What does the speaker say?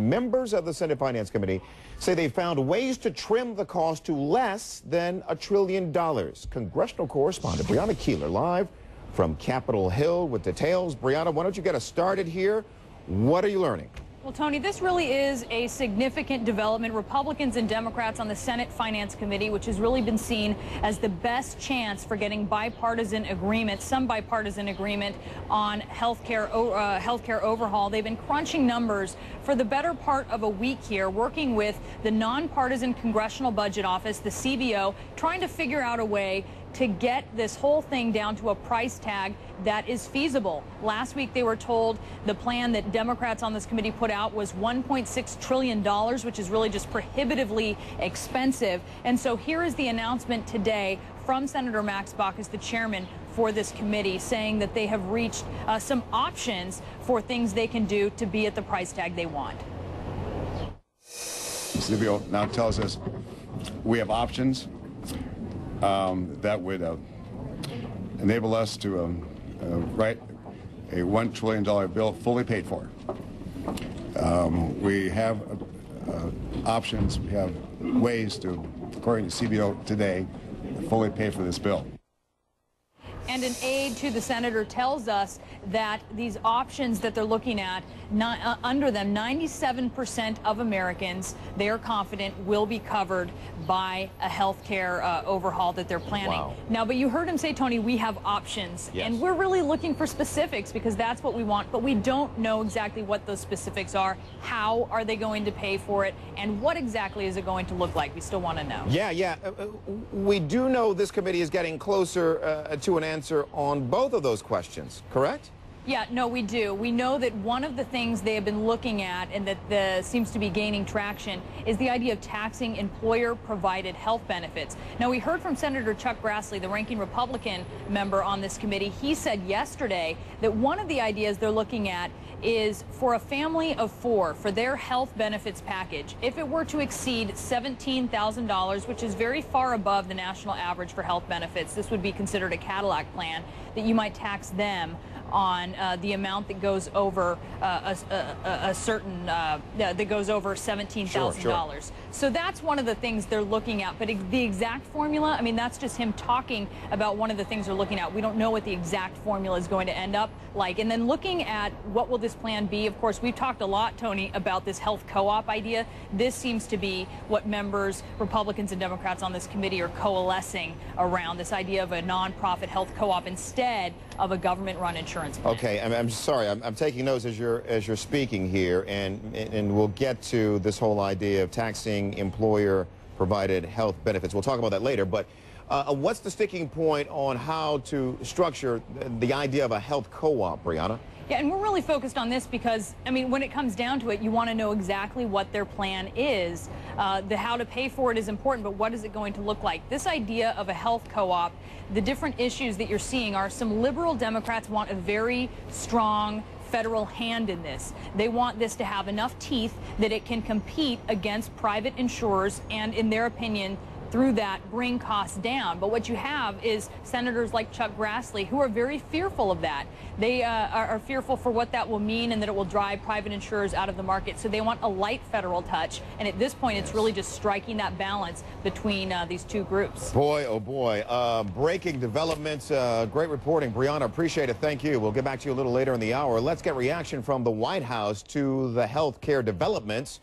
Members of the Senate Finance Committee say they found ways to trim the cost to less than $1 trillion. Congressional correspondent Brianna Keilar live from Capitol Hill with details. Brianna, why don't you get us started here? What are you learning? Well, Tony, this really is a significant development. Republicans and Democrats on the Senate Finance Committee, which has really been seen as the best chance for getting bipartisan agreement, some bipartisan agreement on healthcare overhaul. They've been crunching numbers for the better part of a week here, working with the nonpartisan Congressional Budget Office, the CBO, trying to figure out a way to get this whole thing down to a price tag that is feasible. Last week they were told the plan that Democrats on this committee put out was $1.6 trillion, which is really just prohibitively expensive. And so here is the announcement today from Senator Max Baucus, the chairman for this committee, saying that they have reached some options for things they can do to be at the price tag they want. CBO now tells us we have options that would enable us to write a $1 trillion bill fully paid for. We have options, we have ways to, according to CBO today, fully pay for this bill. And an aide to the senator tells us that these options that they're looking at, under them, 97% of Americans, they are confident, will be covered by a health care overhaul that they're planning. Wow. Now, but you heard him say, Tony, we have options. Yes. And we're really looking for specifics because that's what we want, but we don't know exactly what those specifics are. How are they going to pay for it? And what exactly is it going to look like? We still want to know. Yeah. We do know this committee is getting closer to an answer on both of those questions, correct? Yeah, no, we do. We know that one of the things they have been looking at and that seems to be gaining traction is the idea of taxing employer-provided health benefits. Now, we heard from Senator Chuck Grassley, the ranking Republican member on this committee. He said yesterday that one of the ideas they're looking at is for a family of four, for their health benefits package, if it were to exceed $17,000, which is very far above the national average for health benefits, this would be considered a Cadillac plan, that you might tax them on the amount that goes over a certain, that goes over $17,000. Sure. So that's one of the things they're looking at. But the exact formula, I mean, that's just him talking about one of the things they're looking at. We don't know what the exact formula is going to end up like. And then looking at what will this plan be, of course, we've talked a lot, Tony, about this health co-op idea. This seems to be what members, Republicans and Democrats on this committee, are coalescing around, this idea of a nonprofit health co-op instead of a government-run insurance plan. Okay, I'm sorry. I'm taking notes as you're speaking here, and we'll get to this whole idea of taxing employer-provided health benefits. We'll talk about that later. But what's the sticking point on how to structure the idea of a health co-op, Brianna? Yeah, and we're really focused on this because, I mean, when it comes down to it, you want to know exactly what their plan is. The how to pay for it is important, but what is it going to look like? This idea of a health co-op, the different issues that you're seeing are some liberal Democrats want a very strong federal hand in this. They want this to have enough teeth that it can compete against private insurers and, in their opinion, through that bring costs down. But what you have is senators like Chuck Grassley who are very fearful of that. They are fearful for what that will mean and that it will drive private insurers out of the market. So they want a light federal touch. And at this point, it's really just striking that balance between these two groups. Boy, oh boy. Breaking developments. Great reporting. Brianna, appreciate it. Thank you. We'll get back to you a little later in the hour. Let's get reaction from the White House to the health care developments.